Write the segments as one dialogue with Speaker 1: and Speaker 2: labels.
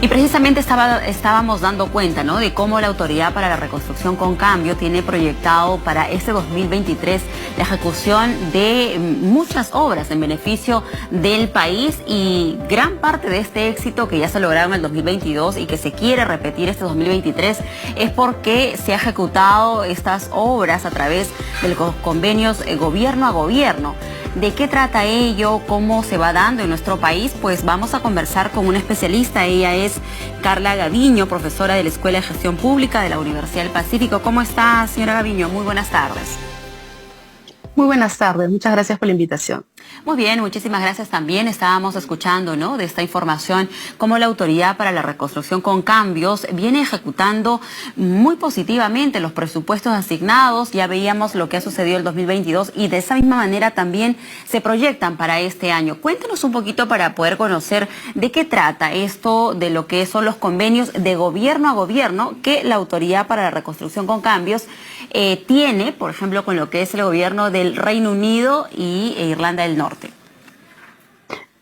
Speaker 1: Y precisamente estábamos dando cuenta, ¿no?, de cómo la Autoridad para la Reconstrucción con Cambio tiene proyectado para este 2023 la ejecución de muchas obras en beneficio del país, y gran parte de este éxito que ya se lograron en el 2022 y que se quiere repetir este 2023 es porque se ha ejecutado estas obras a través de los convenios gobierno a gobierno. ¿De qué trata ello? ¿Cómo se va dando en nuestro país? Pues vamos a conversar con una especialista. Ella es Carla Gaviño, profesora de la Escuela de Gestión Pública de la Universidad del Pacífico. ¿Cómo está, señora Gaviño? Muy buenas tardes.
Speaker 2: Muy buenas tardes, muchas gracias por la invitación.
Speaker 1: Muy bien, muchísimas gracias también. Estábamos escuchando, ¿no?, de esta información, cómo la Autoridad para la Reconstrucción con Cambios viene ejecutando muy positivamente los presupuestos asignados. Ya veíamos lo que ha sucedido el 2022 y de esa misma manera también se proyectan para este año. Cuéntenos un poquito para poder conocer de qué trata esto de lo que son los convenios de gobierno a gobierno que la Autoridad para la Reconstrucción con Cambios tiene, por ejemplo, con lo que es el gobierno del Reino Unido e Irlanda del Norte.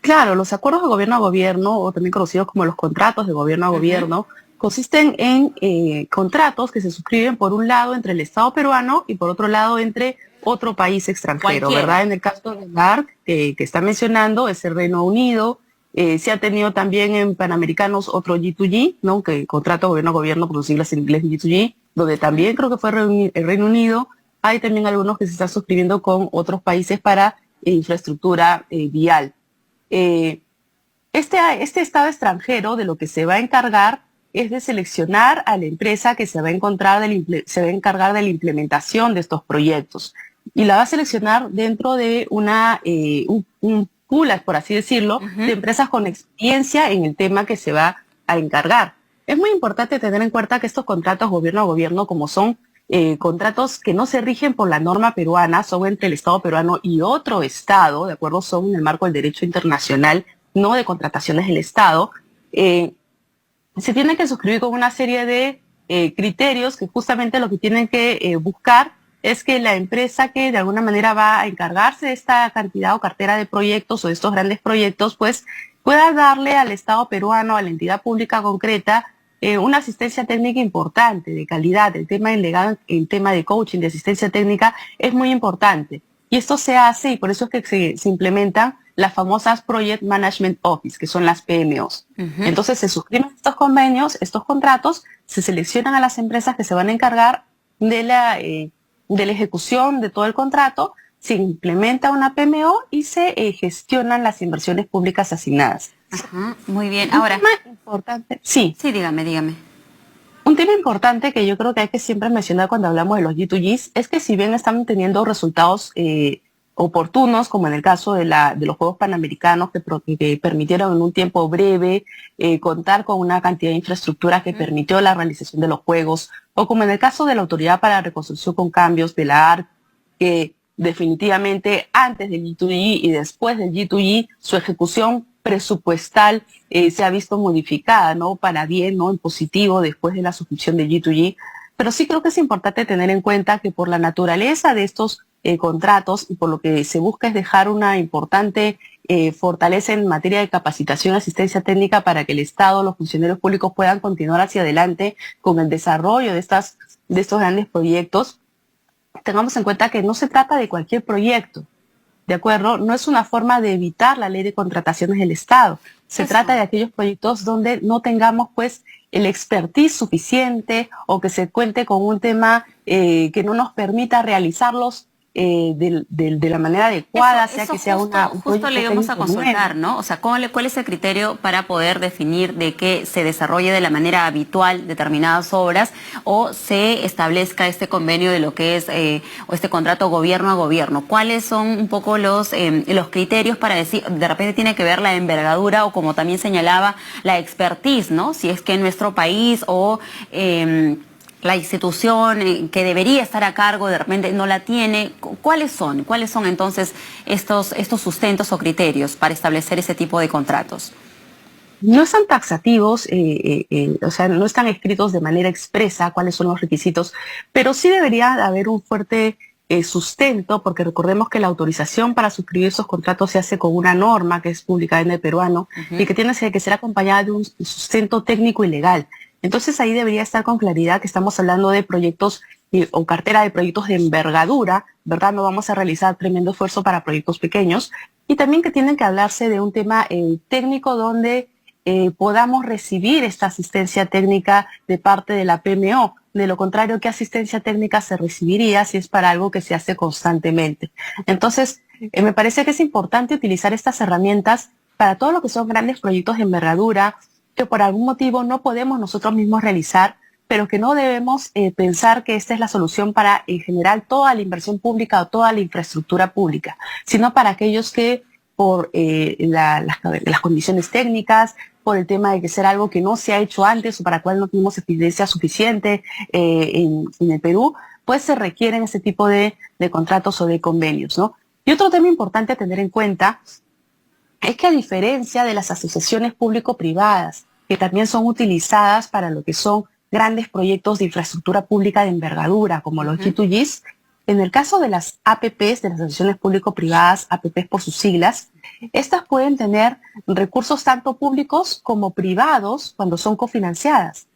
Speaker 2: Claro, los acuerdos de gobierno a gobierno, o también conocidos como los contratos de gobierno a gobierno, consisten en contratos que se suscriben por un lado entre el Estado peruano y por otro lado entre otro país extranjero, ¿verdad? En el caso del ARC que está mencionando es el Reino Unido. Se ha tenido también en Panamericanos otro G2G, ¿no?, que contrato gobierno a gobierno, por sus siglas en inglés G2G, donde también creo que fue el Reino Unido. Hay también algunos que se están suscribiendo con otros países para infraestructura vial. Este Estado extranjero de lo que se va a encargar es de seleccionar a la empresa que se va a encargar de la implementación de estos proyectos. Y la va a seleccionar dentro de un pool, por así decirlo, de empresas con experiencia en el tema que se va a encargar. Es muy importante tener en cuenta que estos contratos gobierno a gobierno, como son contratos que no se rigen por la norma peruana, son entre el Estado peruano y otro Estado, ¿de acuerdo? Son en el marco del derecho internacional, no de contrataciones del Estado. Se tienen que suscribir con una serie de criterios que justamente lo que tienen que buscar es que la empresa que de alguna manera va a encargarse de esta cantidad o cartera de proyectos o de estos grandes proyectos, pues pueda darle al Estado peruano, a la entidad pública concreta, una asistencia técnica importante, de calidad. El tema delegado en tema de coaching, de asistencia técnica, es muy importante. Y esto se hace, y por eso es que se implementan las famosas Project Management Office, que son las PMOs. Entonces se suscriben estos convenios, estos contratos, se seleccionan a las empresas que se van a encargar de la ejecución de todo el contrato, se implementa una PMO y se gestionan las inversiones públicas asignadas.
Speaker 1: Muy bien. Ahora,
Speaker 2: un tema importante. Sí,
Speaker 1: dígame.
Speaker 2: Un tema importante que yo creo que hay que siempre mencionar cuando hablamos de los G2Gs es que si bien están teniendo resultados oportunos, como en el caso de los Juegos Panamericanos que permitieron en un tiempo breve contar con una cantidad de infraestructura que permitió la realización de los Juegos, o como en el caso de la Autoridad para la Reconstrucción con Cambios de la ARC, que definitivamente antes del G2G y después del G2G su ejecución presupuestal se ha visto modificada, ¿no?, para bien, ¿no?, en positivo después de la suscripción de G2G. Pero sí creo que es importante tener en cuenta que por la naturaleza de estos contratos y por lo que se busca es dejar una importante fortaleza en materia de capacitación y asistencia técnica para que el Estado, los funcionarios públicos puedan continuar hacia adelante con el desarrollo de estos grandes proyectos. Tengamos en cuenta que no se trata de cualquier proyecto, ¿de acuerdo? No es una forma de evitar la ley de contrataciones del Estado. Se trata de aquellos proyectos donde no tengamos, pues, el expertise suficiente o que se cuente con un tema que no nos permita realizarlos de la manera adecuada, que sea un
Speaker 1: justo le íbamos a consultar, ¿no? O sea, ¿cuál es el criterio para poder definir de que se desarrolle de la manera habitual determinadas obras o se establezca este convenio de lo que es o este contrato gobierno a gobierno? ¿Cuáles son un poco los criterios para decir, de repente tiene que ver la envergadura o, como también señalaba, la expertise, ¿no? Si es que en nuestro país o la institución que debería estar a cargo de repente no la tiene. ¿Cuáles son entonces estos sustentos o criterios para establecer ese tipo de contratos?
Speaker 2: No están taxativos, o sea, no están escritos de manera expresa cuáles son los requisitos, pero sí debería haber un fuerte sustento, porque recordemos que la autorización para suscribir esos contratos se hace con una norma que es publicada en el peruano y que tiene que ser acompañada de un sustento técnico y legal. Entonces ahí debería estar con claridad que estamos hablando de proyectos o cartera de proyectos de envergadura, ¿verdad? No vamos a realizar tremendo esfuerzo para proyectos pequeños y también que tienen que hablarse de un tema técnico donde podamos recibir esta asistencia técnica de parte de la PMO. De lo contrario, ¿qué asistencia técnica se recibiría si es para algo que se hace constantemente? Entonces, me parece que es importante utilizar estas herramientas para todo lo que son grandes proyectos de envergadura que por algún motivo no podemos nosotros mismos realizar, pero que no debemos pensar que esta es la solución para, en general, toda la inversión pública o toda la infraestructura pública, sino para aquellos que por las condiciones técnicas, por el tema de que ser algo que no se ha hecho antes o para el cual no tenemos evidencia suficiente en el Perú, pues se requieren ese tipo de contratos o de convenios, ¿no? Y otro tema importante a tener en cuenta es que a diferencia de las asociaciones público-privadas, que también son utilizadas para lo que son grandes proyectos de infraestructura pública de envergadura, como los G2Gs, en el caso de las APPs, de las asociaciones público-privadas, APPs por sus siglas, estas pueden tener recursos tanto públicos como privados cuando son cofinanciadas.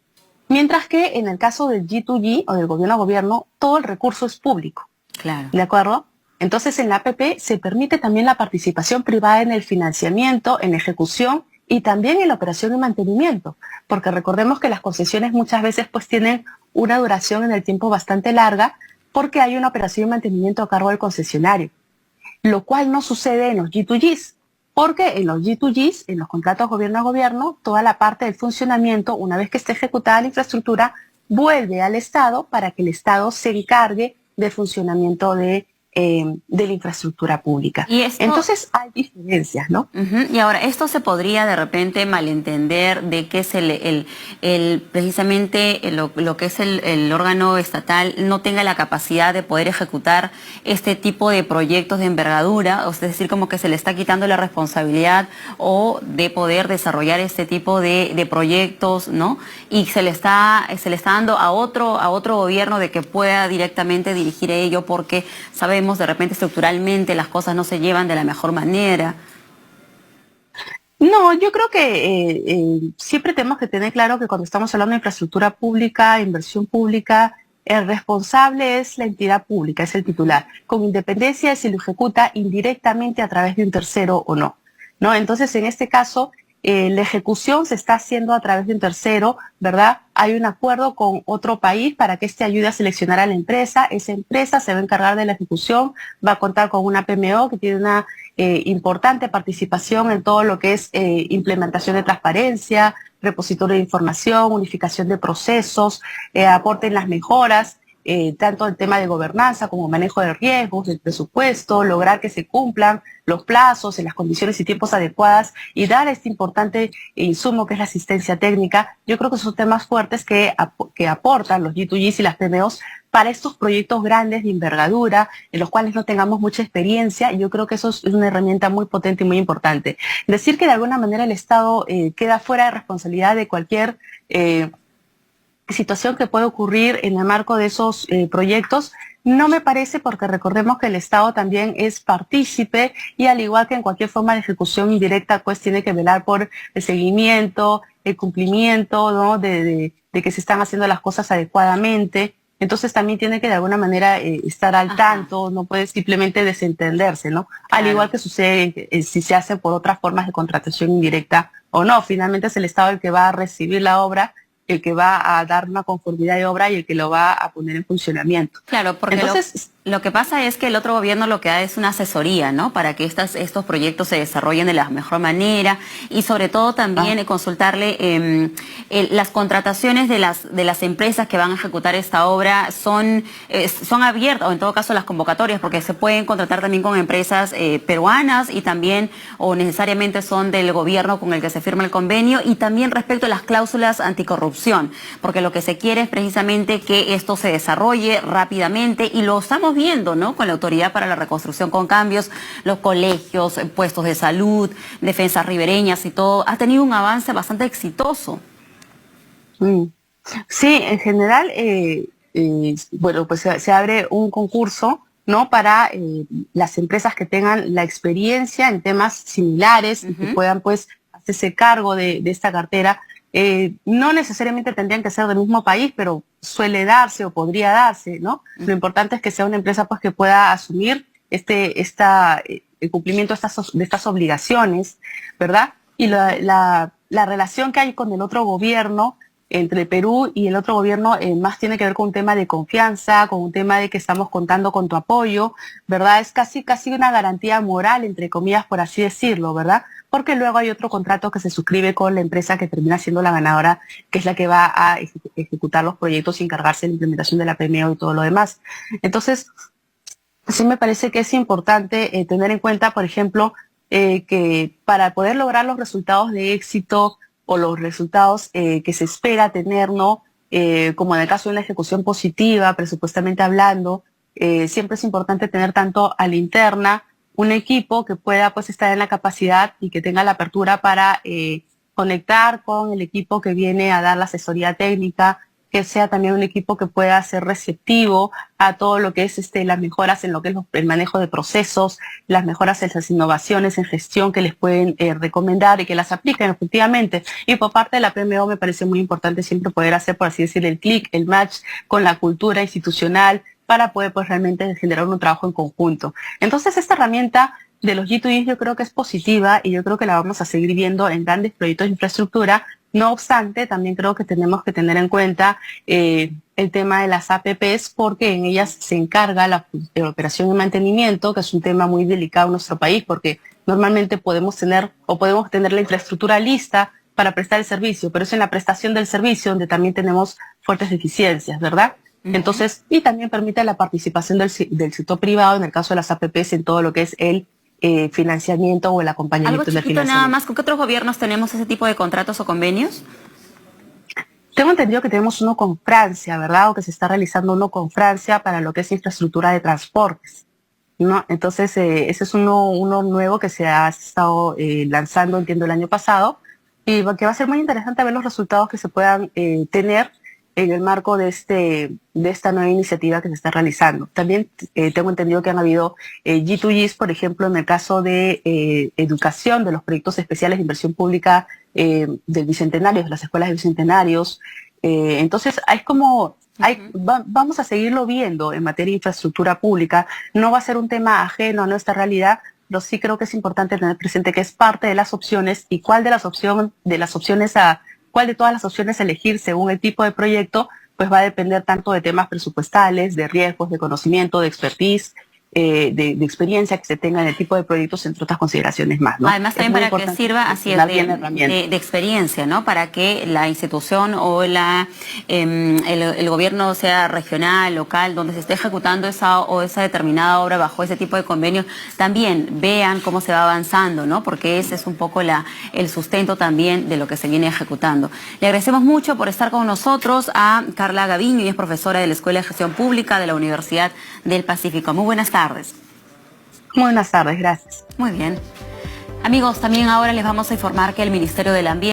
Speaker 2: Mientras que en el caso del G2G o del gobierno a gobierno, todo el recurso es público.
Speaker 1: Claro.
Speaker 2: ¿De acuerdo? Entonces en la APP se permite también la participación privada en el financiamiento, en la ejecución y también en la operación y mantenimiento, porque recordemos que las concesiones muchas veces pues tienen una duración en el tiempo bastante larga porque hay una operación y mantenimiento a cargo del concesionario, lo cual no sucede en los G2Gs, porque en los G2Gs, en los contratos gobierno a gobierno, toda la parte del funcionamiento, una vez que esté ejecutada la infraestructura, vuelve al Estado para que el Estado se encargue del funcionamiento de la infraestructura pública.
Speaker 1: Y esto,
Speaker 2: entonces hay diferencias, ¿no?
Speaker 1: Y ahora, esto se podría de repente malentender de que es precisamente lo que es el órgano estatal no tenga la capacidad de poder ejecutar este tipo de proyectos de envergadura, es decir, como que se le está quitando la responsabilidad o de poder desarrollar este tipo de proyectos, ¿no? Y se le está dando a otro gobierno de que pueda directamente dirigir ello, porque sabemos de repente estructuralmente las cosas no se llevan de la mejor manera.
Speaker 2: No, yo creo que siempre tenemos que tener claro que cuando estamos hablando de infraestructura pública, inversión pública, el responsable es la entidad pública, es el titular, con independencia de si lo ejecuta indirectamente a través de un tercero o no, ¿no? Entonces, en este caso, la ejecución se está haciendo a través de un tercero, ¿verdad? Hay un acuerdo con otro país para que éste ayude a seleccionar a la empresa. Esa empresa se va a encargar de la ejecución, va a contar con una PMO que tiene una importante participación en todo lo que es implementación de transparencia, repositorio de información, unificación de procesos, aporte en las mejoras, tanto el tema de gobernanza como manejo de riesgos, del presupuesto, lograr que se cumplan los plazos en las condiciones y tiempos adecuadas y dar este importante insumo que es la asistencia técnica. Yo creo que son temas fuertes que aportan los G2Gs y las PMOs para estos proyectos grandes de envergadura, en los cuales no tengamos mucha experiencia, y yo creo que eso es una herramienta muy potente y muy importante. Decir que de alguna manera el Estado queda fuera de responsabilidad de cualquier situación que puede ocurrir en el marco de esos proyectos, no me parece, porque recordemos que el Estado también es partícipe y al igual que en cualquier forma de ejecución indirecta, pues tiene que velar por el seguimiento, el cumplimiento, ¿no? de que se están haciendo las cosas adecuadamente. Entonces también tiene que de alguna manera estar al tanto, no puede simplemente desentenderse, ¿no? Claro. Al igual que sucede si se hace por otras formas de contratación indirecta o no. Finalmente es el Estado el que va a recibir la obra, el que va a dar una conformidad de obra y el que lo va a poner en funcionamiento.
Speaker 1: Claro, porque entonces, lo que pasa es que el otro gobierno lo que da es una asesoría, ¿no? Para que estos proyectos se desarrollen de la mejor manera y sobre todo también consultarle las contrataciones de las empresas que van a ejecutar esta obra son abiertas, o en todo caso las convocatorias, porque se pueden contratar también con empresas peruanas y también o necesariamente son del gobierno con el que se firma el convenio, y también respecto a las cláusulas anticorrupción, porque lo que se quiere es precisamente que esto se desarrolle rápidamente y lo estamos viendo, ¿no? Con la Autoridad para la Reconstrucción con Cambios, los colegios, puestos de salud, defensas ribereñas y todo, ha tenido un avance bastante exitoso.
Speaker 2: Sí, en general, bueno, pues se abre un concurso ¿no? Para las empresas que tengan la experiencia en temas similares y que puedan pues hacerse cargo de esta cartera. No necesariamente tendrían que ser del mismo país, pero suele darse o podría darse, ¿no? Lo importante es que sea una empresa pues que pueda asumir el cumplimiento de estas obligaciones, ¿verdad? Y la relación que hay con el otro gobierno, entre Perú y el otro gobierno, más tiene que ver con un tema de confianza, con un tema de que estamos contando con tu apoyo, ¿verdad? Es casi una garantía moral, entre comillas, por así decirlo, ¿verdad? Porque luego hay otro contrato que se suscribe con la empresa que termina siendo la ganadora, que es la que va a ejecutar los proyectos y encargarse de la implementación de la PMO y todo lo demás. Entonces, sí me parece que es importante tener en cuenta, por ejemplo, que para poder lograr los resultados de éxito o los resultados que se espera tener, ¿no? Como en el caso de una ejecución positiva, presupuestamente hablando, siempre es importante tener tanto a la interna un equipo que pueda pues estar en la capacidad y que tenga la apertura para conectar con el equipo que viene a dar la asesoría técnica, que sea también un equipo que pueda ser receptivo a todo lo que es las mejoras en lo que es el manejo de procesos, las mejoras en las innovaciones en gestión que les pueden recomendar y que las apliquen efectivamente. Y por parte de la PMO me parece muy importante siempre poder hacer, por así decir, el clic, el match con la cultura institucional para poder pues realmente generar un trabajo en conjunto. Entonces esta herramienta de los G2G yo creo que es positiva y yo creo que la vamos a seguir viendo en grandes proyectos de infraestructura. No obstante, también creo que tenemos que tener en cuenta el tema de las APPs, porque en ellas se encarga la operación y mantenimiento, que es un tema muy delicado en nuestro país, porque normalmente podemos tener la infraestructura lista para prestar el servicio, pero es en la prestación del servicio donde también tenemos fuertes deficiencias, ¿verdad? Entonces, y también permite la participación del sector privado, en el caso de las APPs, en todo lo que es el financiamiento o el acompañamiento del financiamiento.
Speaker 1: Nada más, ¿con qué otros gobiernos tenemos ese tipo de contratos o convenios?
Speaker 2: Tengo entendido que tenemos uno con Francia, ¿verdad? O que se está realizando uno con Francia para lo que es infraestructura de transportes, ¿no? Entonces, ese es uno nuevo que se ha estado lanzando, entiendo, el año pasado, y que va a ser muy interesante ver los resultados que se puedan tener en el marco de esta nueva iniciativa que se está realizando. También tengo entendido que han habido G2Gs, por ejemplo, en el caso de educación, de los proyectos especiales de inversión pública del Bicentenario, de las escuelas de Bicentenarios. Entonces, vamos a seguirlo viendo en materia de infraestructura pública. No va a ser un tema ajeno a nuestra realidad, pero sí creo que es importante tener presente que es parte de las opciones y cuál de todas las opciones elegir según el tipo de proyecto, pues va a depender tanto de temas presupuestales, de riesgos, de conocimiento, de expertise, de experiencia que se tenga en el tipo de proyectos, entre otras consideraciones más, ¿no?
Speaker 1: Además también para que sirva así de experiencia, ¿no? Para que la institución o el gobierno, sea regional, local, donde se esté ejecutando esa determinada obra bajo ese tipo de convenios, también vean cómo se va avanzando, ¿no? Porque ese es un poco el sustento también de lo que se viene ejecutando. Le agradecemos mucho por estar con nosotros a Carla Gaviño, y es profesora de la Escuela de Gestión Pública de la Universidad del Pacífico. Muy buenas tardes.
Speaker 2: Muy buenas tardes, gracias.
Speaker 1: Muy bien. Amigos, también ahora les vamos a informar que el Ministerio del Ambiente